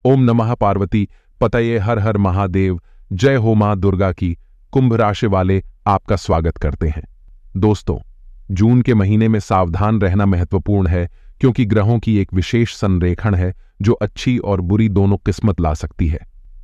ओम नमः पार्वती पतये हर हर महादेव। जय हो मां दुर्गा की। कुंभ राशि वाले आपका स्वागत करते हैं। दोस्तों, जून के महीने में सावधान रहना महत्वपूर्ण है, क्योंकि ग्रहों की एक विशेष संरेखण है जो अच्छी और बुरी दोनों किस्मत ला सकती है।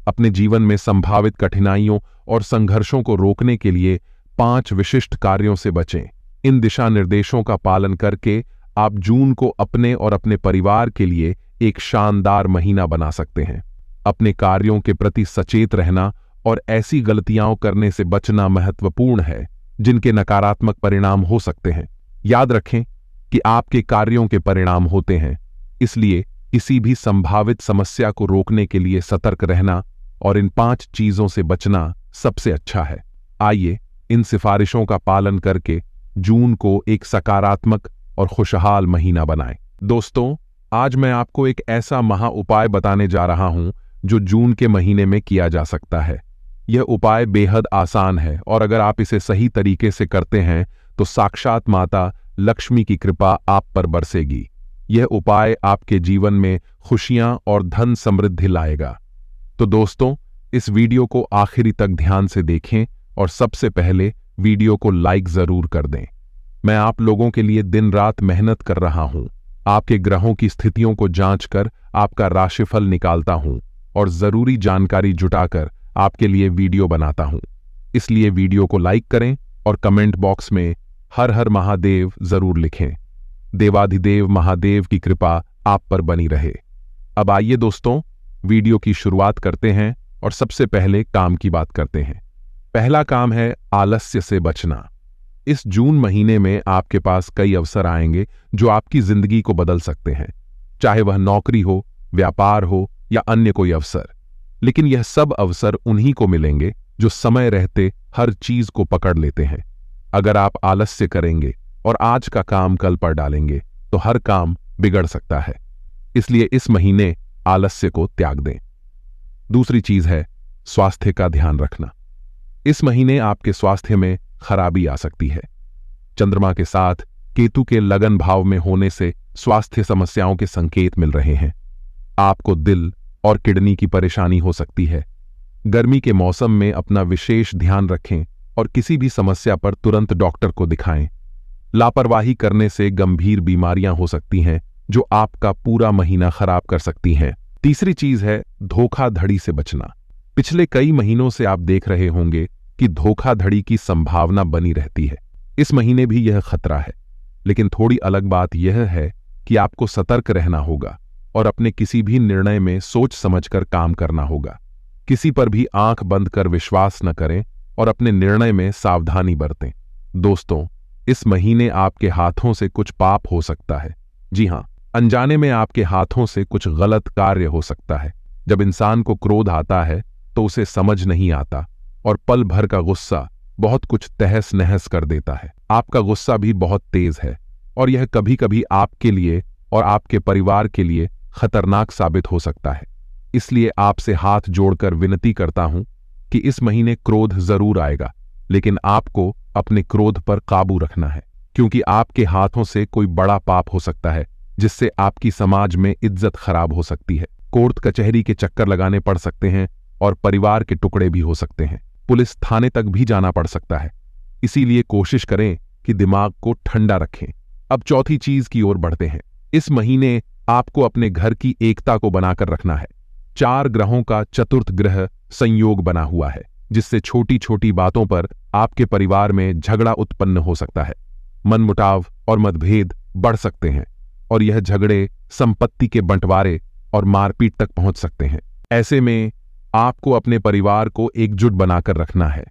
अपने जीवन में संभावित कठिनाइयों और संघर्षों को रोकने के लिए 5 विशिष्ट कार्यों से बचें। इन दिशा निर्देशों का पालन करके आप जून को अपने और अपने परिवार के लिए एक शानदार महीना बना सकते हैं। अपने कार्यों के प्रति सचेत रहना और ऐसी गलतियां करने से बचना महत्वपूर्ण है जिनके नकारात्मक परिणाम हो सकते हैं। याद रखें कि आपके कार्यों के परिणाम होते हैं, इसलिए किसी भी संभावित समस्या को रोकने के लिए सतर्क रहना और इन 5 चीजों से बचना सबसे अच्छा है। आइए इन सिफारिशों का पालन करके जून को एक सकारात्मक और खुशहाल महीना बनाएं। दोस्तों, आज मैं आपको एक ऐसा महा उपाय बताने जा रहा हूं जो जून के महीने में किया जा सकता है। यह उपाय बेहद आसान है और अगर आप इसे सही तरीके से करते हैं तो साक्षात माता लक्ष्मी की कृपा आप पर बरसेगी। यह उपाय आपके जीवन में खुशियां और धन समृद्धि लाएगा। तो दोस्तों, इस वीडियो को आखिरी तक ध्यान से देखें और सबसे पहले वीडियो को लाइक जरूर कर दें। मैं आप लोगों के लिए दिन रात मेहनत कर रहा हूं। आपके ग्रहों की स्थितियों को जांचकर आपका राशिफल निकालता हूं और जरूरी जानकारी जुटाकर आपके लिए वीडियो बनाता हूं। इसलिए वीडियो को लाइक करें और कमेंट बॉक्स में हर हर महादेव जरूर लिखें। देवाधिदेव महादेव की कृपा आप पर बनी रहे। अब आइए दोस्तों, वीडियो की शुरुआत करते हैं और सबसे पहले काम की बात करते हैं। पहला काम है आलस्य से बचना। इस जून महीने में आपके पास कई अवसर आएंगे जो आपकी जिंदगी को बदल सकते हैं, चाहे वह नौकरी हो, व्यापार हो या अन्य कोई अवसर। लेकिन यह सब अवसर उन्हीं को मिलेंगे जो समय रहते हर चीज को पकड़ लेते हैं। अगर आप आलस्य करेंगे और आज का काम कल पर डालेंगे तो हर काम बिगड़ सकता है। इसलिए इस महीने आलस्य को त्याग दें। दूसरी चीज है स्वास्थ्य का ध्यान रखना। इस महीने आपके स्वास्थ्य में खराबी आ सकती है। चंद्रमा के साथ केतु के लगन भाव में होने से स्वास्थ्य समस्याओं के संकेत मिल रहे हैं। आपको दिल और किडनी की परेशानी हो सकती है। गर्मी के मौसम में अपना विशेष ध्यान रखें और किसी भी समस्या पर तुरंत डॉक्टर को दिखाएं। लापरवाही करने से गंभीर बीमारियां हो सकती हैं जो आपका पूरा महीना खराब कर सकती हैं। तीसरी चीज है धोखाधड़ी से बचना। पिछले कई महीनों से आप देख रहे होंगे कि धोखाधड़ी की संभावना बनी रहती है। इस महीने भी यह खतरा है, लेकिन थोड़ी अलग बात यह है कि आपको सतर्क रहना होगा और अपने किसी भी निर्णय में सोच समझकर काम करना होगा। किसी पर भी आंख बंद कर विश्वास न करें और अपने निर्णय में सावधानी बरतें। दोस्तों, इस महीने आपके हाथों से कुछ पाप हो सकता है। जी हां, अनजाने में आपके हाथों से कुछ गलत कार्य हो सकता है। जब इंसान को क्रोध आता है तो उसे समझ नहीं आता और पल भर का गुस्सा बहुत कुछ तहस नहस कर देता है। आपका गुस्सा भी बहुत तेज है और यह कभी कभी आपके लिए और आपके परिवार के लिए खतरनाक साबित हो सकता है। इसलिए आपसे हाथ जोड़कर विनती करता हूं कि इस महीने क्रोध जरूर आएगा, लेकिन आपको अपने क्रोध पर काबू रखना है, क्योंकि आपके हाथों से कोई बड़ा पाप हो सकता है जिससे आपकी समाज में इज्जत खराब हो सकती है। कोर्ट कचहरी के चक्कर लगाने पड़ सकते हैं और परिवार के टुकड़े भी हो सकते हैं। पुलिस थाने तक भी जाना पड़ सकता है। इसीलिए कोशिश करें कि दिमाग को ठंडा रखें। अब चौथी चीज की ओर बढ़ते हैं। इस महीने आपको अपने घर की एकता को बनाकर रखना है। 4 ग्रहों का चतुर्थ ग्रह संयोग बना हुआ है, जिससे छोटी छोटी बातों पर आपके परिवार में झगड़ा उत्पन्न हो सकता है। मनमुटाव और मतभेद बढ़ सकते हैं और यह झगड़े संपत्ति के बंटवारे और मारपीट तक पहुंच सकते हैं। ऐसे में आपको अपने परिवार को एकजुट बनाकर रखना है।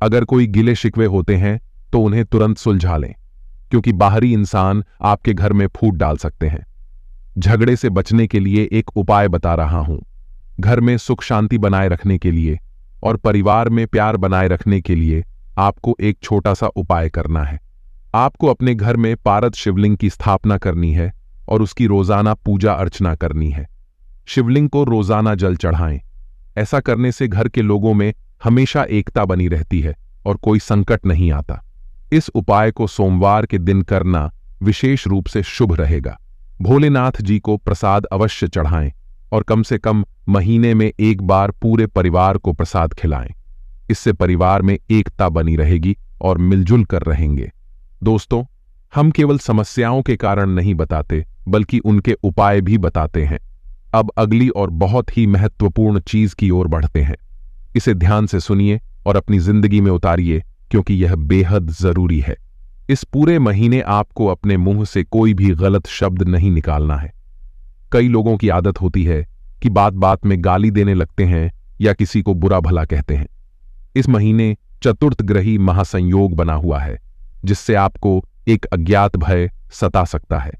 अगर कोई गिले शिकवे होते हैं तो उन्हें तुरंत सुलझा लें, क्योंकि बाहरी इंसान आपके घर में फूट डाल सकते हैं। झगड़े से बचने के लिए एक उपाय बता रहा हूं। घर में सुख शांति बनाए रखने के लिए और परिवार में प्यार बनाए रखने के लिए आपको एक छोटा सा उपाय करना है। आपको अपने घर में पारद शिवलिंग की स्थापना करनी है और उसकी रोजाना पूजा अर्चना करनी है। शिवलिंग को रोजाना जल चढ़ाएं। ऐसा करने से घर के लोगों में हमेशा एकता बनी रहती है और कोई संकट नहीं आता। इस उपाय को सोमवार के दिन करना विशेष रूप से शुभ रहेगा। भोलेनाथ जी को प्रसाद अवश्य चढ़ाएं और कम से कम महीने में एक बार पूरे परिवार को प्रसाद खिलाएं। इससे परिवार में एकता बनी रहेगी और मिलजुल कर रहेंगे। दोस्तों, हम केवल समस्याओं के कारण नहीं बताते, बल्कि उनके उपाय भी बताते हैं। अब अगली और बहुत ही महत्वपूर्ण चीज की ओर बढ़ते हैं। इसे ध्यान से सुनिए और अपनी जिंदगी में उतारिए, क्योंकि यह बेहद जरूरी है। इस पूरे महीने आपको अपने मुंह से कोई भी गलत शब्द नहीं निकालना है। कई लोगों की आदत होती है कि बात बात में गाली देने लगते हैं या किसी को बुरा भला कहते हैं। इस महीने चतुर्थ ग्रही महासंयोग बना हुआ है, जिससे आपको एक अज्ञात भय सता सकता है।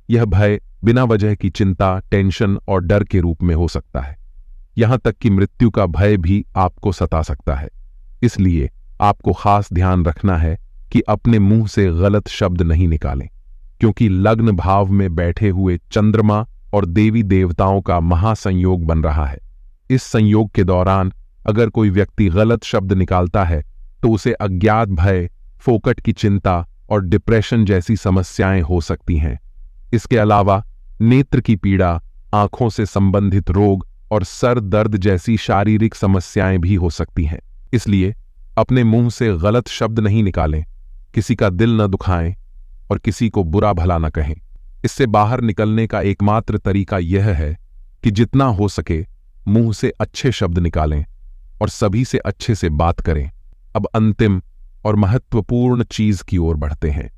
यह भय बिना वजह की चिंता, टेंशन और डर के रूप में हो सकता है। यहां तक कि मृत्यु का भय भी आपको सता सकता है। इसलिए आपको खास ध्यान रखना है कि अपने मुंह से गलत शब्द नहीं निकालें, क्योंकि लग्न भाव में बैठे हुए चंद्रमा और देवी देवताओं का महासंयोग बन रहा है। इस संयोग के दौरान अगर कोई व्यक्ति गलत शब्द निकालता है तो उसे अज्ञात भय, फोकट की चिंता और डिप्रेशन जैसी समस्याएं हो सकती हैं। इसके अलावा नेत्र की पीड़ा, आंखों से संबंधित रोग और सर दर्द जैसी शारीरिक समस्याएं भी हो सकती हैं। इसलिए अपने मुंह से गलत शब्द नहीं निकालें, किसी का दिल न दुखाएं और किसी को बुरा भला न कहें। इससे बाहर निकलने का एकमात्र तरीका यह है कि जितना हो सके मुंह से अच्छे शब्द निकालें और सभी से अच्छे से बात करें। अब अंतिम और महत्वपूर्ण चीज की ओर बढ़ते हैं।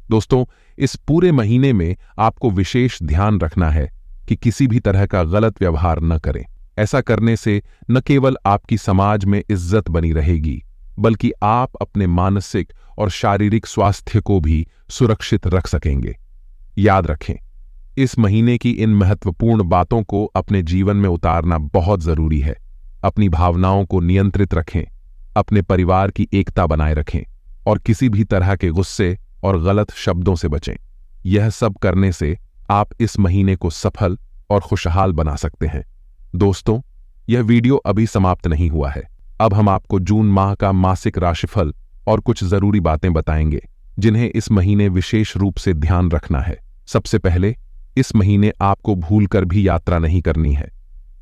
दोस्तों, इस पूरे महीने में आपको विशेष ध्यान रखना है कि किसी भी तरह का गलत व्यवहार न करें। ऐसा करने से न केवल आपकी समाज में इज्जत बनी रहेगी, बल्कि आप अपने मानसिक और शारीरिक स्वास्थ्य को भी सुरक्षित रख सकेंगे। याद रखें, इस महीने की इन महत्वपूर्ण बातों को अपने जीवन में उतारना बहुत जरूरी है। अपनी भावनाओं को नियंत्रित रखें, अपने परिवार की एकता बनाए रखें और किसी भी तरह के गुस्से और गलत शब्दों से बचें। यह सब करने से आप इस महीने को सफल और खुशहाल बना सकते हैं। दोस्तों, यह वीडियो अभी समाप्त नहीं हुआ है। अब हम आपको जून माह का मासिक राशिफल और कुछ जरूरी बातें बताएंगे, जिन्हें इस महीने विशेष रूप से ध्यान रखना है। सबसे पहले, इस महीने आपको भूलकर भी यात्रा नहीं करनी है।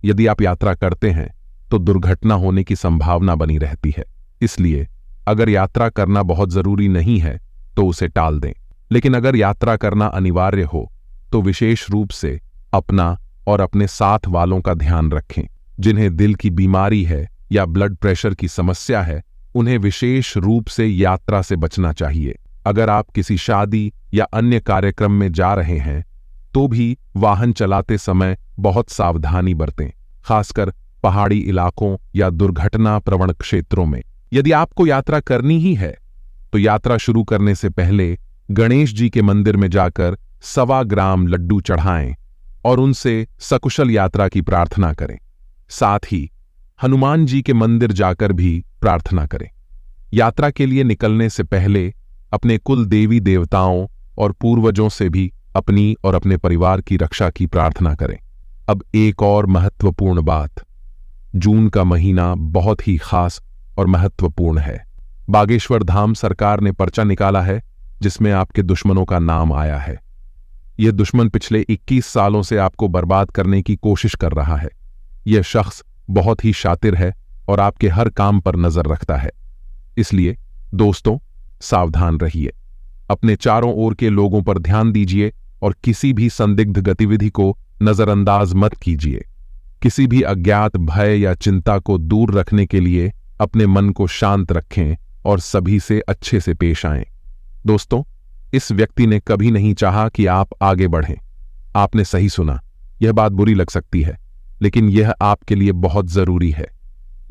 यदि आप यात्रा करते हैं तो दुर्घटना होने की संभावना बनी रहती है। इसलिए अगर यात्रा करना बहुत जरूरी नहीं है तो उसे टाल दें। लेकिन अगर यात्रा करना अनिवार्य हो तो विशेष रूप से अपना और अपने साथ वालों का ध्यान रखें। जिन्हें दिल की बीमारी है या ब्लड प्रेशर की समस्या है, उन्हें विशेष रूप से यात्रा से बचना चाहिए। अगर आप किसी शादी या अन्य कार्यक्रम में जा रहे हैं तो भी वाहन चलाते समय बहुत सावधानी बरतें, खासकर पहाड़ी इलाकों या दुर्घटना प्रवण क्षेत्रों में। यदि आपको यात्रा करनी ही है तो यात्रा शुरू करने से पहले गणेश जी के मंदिर में जाकर 1.25 ग्राम लड्डू चढ़ाएं और उनसे सकुशल यात्रा की प्रार्थना करें। साथ ही हनुमान जी के मंदिर जाकर भी प्रार्थना करें। यात्रा के लिए निकलने से पहले अपने कुल देवी देवताओं और पूर्वजों से भी अपनी और अपने परिवार की रक्षा की प्रार्थना करें। अब एक और महत्वपूर्ण बात, जून का महीना बहुत ही खास और महत्वपूर्ण है। बागेश्वर धाम सरकार ने पर्चा निकाला है जिसमें आपके दुश्मनों का नाम आया है। यह दुश्मन पिछले 21 सालों से आपको बर्बाद करने की कोशिश कर रहा है। यह शख्स बहुत ही शातिर है और आपके हर काम पर नजर रखता है। इसलिए दोस्तों, सावधान रहिए, अपने चारों ओर के लोगों पर ध्यान दीजिए और किसी भी संदिग्ध गतिविधि को नजरअंदाज मत कीजिए। किसी भी अज्ञात भय या चिंता को दूर रखने के लिए अपने मन को शांत रखें और सभी से अच्छे से पेश आएं। दोस्तों, इस व्यक्ति ने कभी नहीं चाहा कि आप आगे बढ़ें। आपने सही सुना, यह बात बुरी लग सकती है, लेकिन यह आपके लिए बहुत जरूरी है।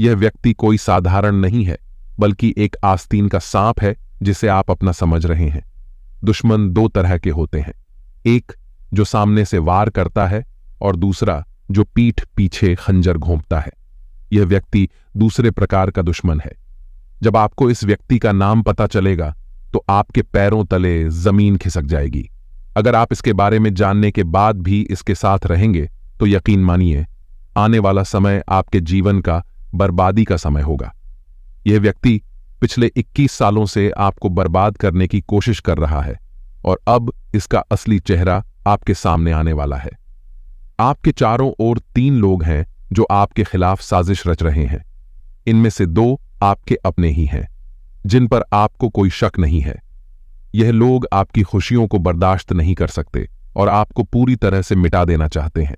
यह व्यक्ति कोई साधारण नहीं है, बल्कि एक आस्तीन का सांप है जिसे आप अपना समझ रहे हैं। दुश्मन 2 तरह के होते हैं, एक जो सामने से वार करता है और दूसरा जो पीठ पीछे खंजर घोंपता है। यह व्यक्ति दूसरे प्रकार का दुश्मन है। जब आपको इस व्यक्ति का नाम पता चलेगा तो आपके पैरों तले जमीन खिसक जाएगी। अगर आप इसके बारे में जानने के बाद भी इसके साथ रहेंगे तो यकीन मानिए, आने वाला समय आपके जीवन का बर्बादी का समय होगा। यह व्यक्ति पिछले 21 सालों से आपको बर्बाद करने की कोशिश कर रहा है और अब इसका असली चेहरा आपके सामने आने वाला है। आपके चारों ओर 3 लोग हैं जो आपके खिलाफ साजिश रच रहे हैं। इनमें से 2 आपके अपने ही हैं, जिन पर आपको कोई शक नहीं है। यह लोग आपकी खुशियों को बर्दाश्त नहीं कर सकते और आपको पूरी तरह से मिटा देना चाहते हैं।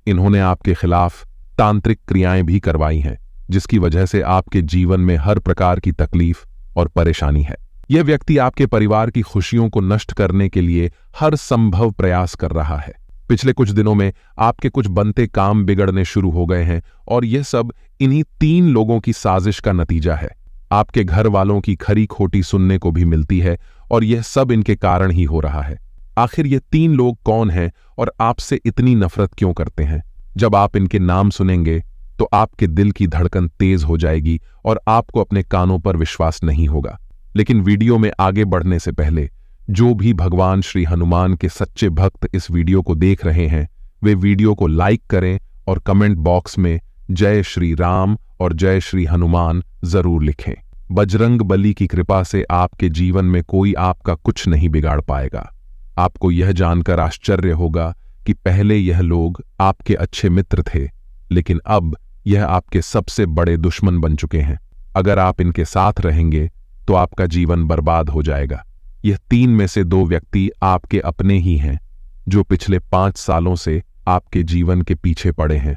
इन्होंने आपके खिलाफ तांत्रिक क्रियाएं भी करवाई हैं, जिसकी वजह से आपके जीवन में हर प्रकार की तकलीफ और परेशानी है। यह व्यक्ति आपके परिवार की खुशियों को नष्ट करने के लिए हर संभव प्रयास कर रहा है। पिछले कुछ दिनों में आपके कुछ बनते काम बिगड़ने शुरू हो गए हैं और यह सब इन्हीं 3 लोगों की साजिश का नतीजा है। आपके घर वालों की खरी खोटी सुनने को भी मिलती है और यह सब इनके कारण ही हो रहा है। आखिर ये 3 लोग कौन हैं और आपसे इतनी नफरत क्यों करते हैं? जब आप इनके नाम सुनेंगे तो आपके दिल की धड़कन तेज हो जाएगी और आपको अपने कानों पर विश्वास नहीं होगा। लेकिन वीडियो में आगे बढ़ने से पहले जो भी भगवान श्री हनुमान के सच्चे भक्त इस वीडियो को देख रहे हैं, वे वीडियो को लाइक करें और कमेंट बॉक्स में जय श्री राम और जय श्री हनुमान जरूर लिखें। बजरंग बली की कृपा से आपके जीवन में कोई आपका कुछ नहीं बिगाड़ पाएगा। आपको यह जानकर आश्चर्य होगा कि पहले यह लोग आपके अच्छे मित्र थे, लेकिन अब यह आपके सबसे बड़े दुश्मन बन चुके हैं। अगर आप इनके साथ रहेंगे तो आपका जीवन बर्बाद हो जाएगा। यह 3 में से 2 व्यक्ति आपके अपने ही हैं, जो पिछले 5 सालों से आपके जीवन के पीछे पड़े हैं,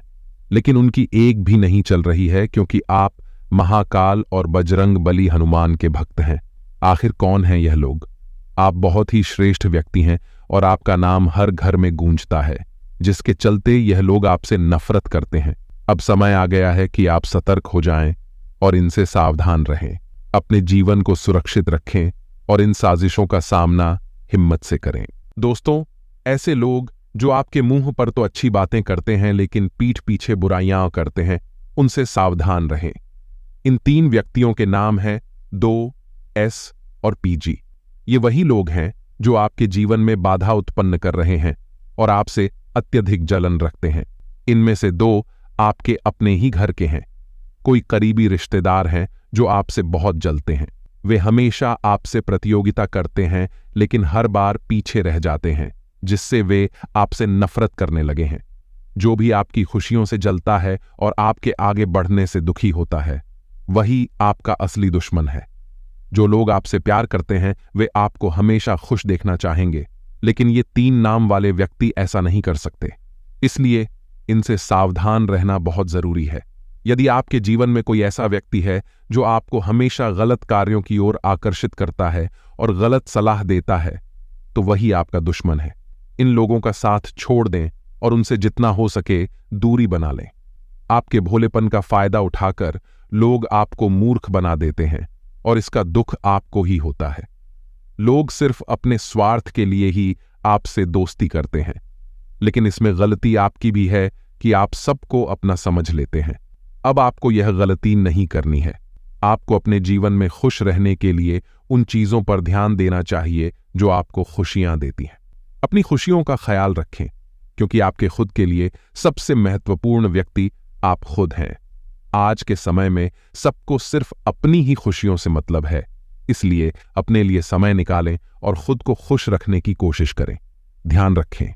लेकिन उनकी एक भी नहीं चल रही है क्योंकि आप महाकाल और बजरंग बली हनुमान के भक्त हैं। आखिर कौन हैं यह लोग? आप बहुत ही श्रेष्ठ व्यक्ति हैं और आपका नाम हर घर में गूंजता है, जिसके चलते यह लोग आपसे नफरत करते हैं। अब समय आ गया है कि आप सतर्क हो जाएं और इनसे सावधान रहें। अपने जीवन को सुरक्षित रखें और इन साजिशों का सामना हिम्मत से करें। दोस्तों, ऐसे लोग जो आपके मुंह पर तो अच्छी बातें करते हैं लेकिन पीठ पीछे बुराइयां करते हैं, उनसे सावधान रहें। इन 3 व्यक्तियों के नाम हैं 2, S और PG। ये वही लोग हैं जो आपके जीवन में बाधा उत्पन्न कर रहे हैं और आपसे अत्यधिक जलन रखते हैं। इनमें से 2 आपके अपने ही घर के हैं। कोई करीबी रिश्तेदार हैं जो आपसे बहुत जलते हैं। वे हमेशा आपसे प्रतियोगिता करते हैं लेकिन हर बार पीछे रह जाते हैं, जिससे वे आपसे नफरत करने लगे हैं। जो भी आपकी खुशियों से जलता है और आपके आगे बढ़ने से दुखी होता है, वही आपका असली दुश्मन है। जो लोग आपसे प्यार करते हैं वे आपको हमेशा खुश देखना चाहेंगे, लेकिन ये 3 नाम वाले व्यक्ति ऐसा नहीं कर सकते। इसलिए इनसे सावधान रहना बहुत जरूरी है। यदि आपके जीवन में कोई ऐसा व्यक्ति है जो आपको हमेशा गलत कार्यों की ओर आकर्षित करता है और गलत सलाह देता है, तो वही आपका दुश्मन है। इन लोगों का साथ छोड़ दें और उनसे जितना हो सके दूरी बना लें। आपके भोलेपन का फायदा उठाकर लोग आपको मूर्ख बना देते हैं और इसका दुख आपको ही होता है। लोग सिर्फ अपने स्वार्थ के लिए ही आपसे दोस्ती करते हैं, लेकिन इसमें गलती आपकी भी है कि आप सबको अपना समझ लेते हैं। अब आपको यह गलती नहीं करनी है। आपको अपने जीवन में खुश रहने के लिए उन चीजों पर ध्यान देना चाहिए जो आपको खुशियां देती हैं। अपनी खुशियों का ख्याल रखें, क्योंकि आपके खुद के लिए सबसे महत्वपूर्ण व्यक्ति आप खुद हैं। आज के समय में सबको सिर्फ अपनी ही खुशियों से मतलब है, इसलिए अपने लिए समय निकालें और खुद को खुश रखने की कोशिश करें। ध्यान रखें,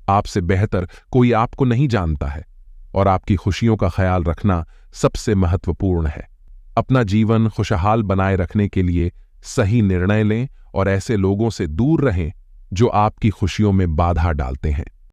आपसे बेहतर कोई आपको नहीं जानता है और आपकी खुशियों का ख्याल रखना सबसे महत्वपूर्ण है। अपना जीवन खुशहाल बनाए रखने के लिए सही निर्णय लें और ऐसे लोगों से दूर रहें जो आपकी खुशियों में बाधा डालते हैं।